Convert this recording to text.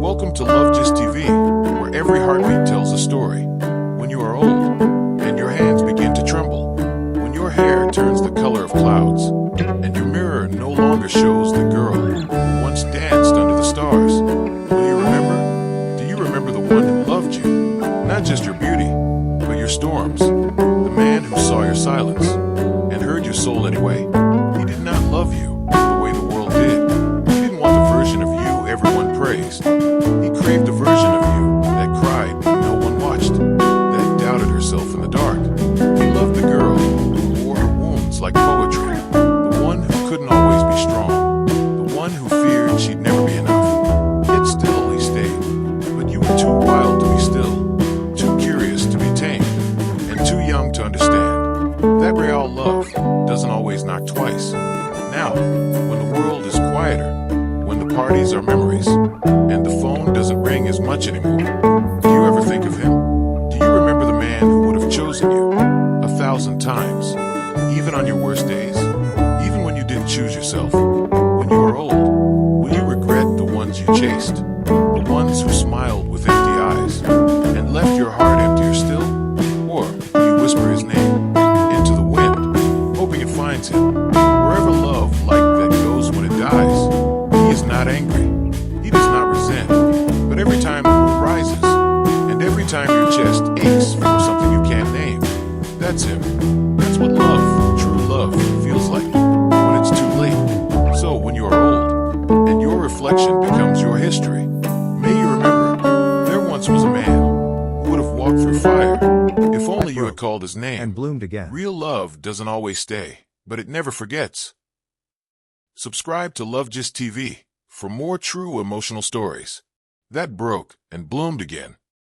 Welcome to LoveGist TV, where every heartbeat tells a story. When you are old, and your hands begin to tremble. When your hair turns the color of clouds, and your mirror no longer shows the girl who once danced under the stars. Will you remember? Do you remember the one who loved you? Not just your beauty, but your storms. The man who saw your silence, and heard your soul anyway. He did not love you the way the world did. He didn't want the version of you everyone praised. He craved a version of you that cried when no one watched, that doubted herself in the dark. He loved the girl who wore her wounds like poetry, the one who couldn't always be strong, the one who feared she'd never be enough. Yet still he stayed, but you were too wild to be still, too curious to be tamed, and too young to understand that real love doesn't always knock twice. Now, when the world is quieter, when the parties are memories, and the phone doesn't ring as much anymore, do you ever think of him? Do you remember the man who would have chosen you 1,000 times, even on your worst days, even when you didn't choose yourself? When you are old, will you regret the ones you chased, the ones who smiled with empty eyes, and left your heart emptier still? Or will you whisper his name into the wind, hoping it finds him? Wherever love like that goes when it dies, he is not angry, he does not resent, but every time the moon rises, and every time your chest aches for something you can't name, that's him. That's what love, true love, feels like when it's too late. So when you are old, and your reflection becomes your history, may you remember, there once was a man who would have walked through fire, if only you had called his name. And bloomed again. Real love doesn't always stay, but it never forgets. Subscribe to LoveGist TV for more true emotional stories that broke and bloomed again.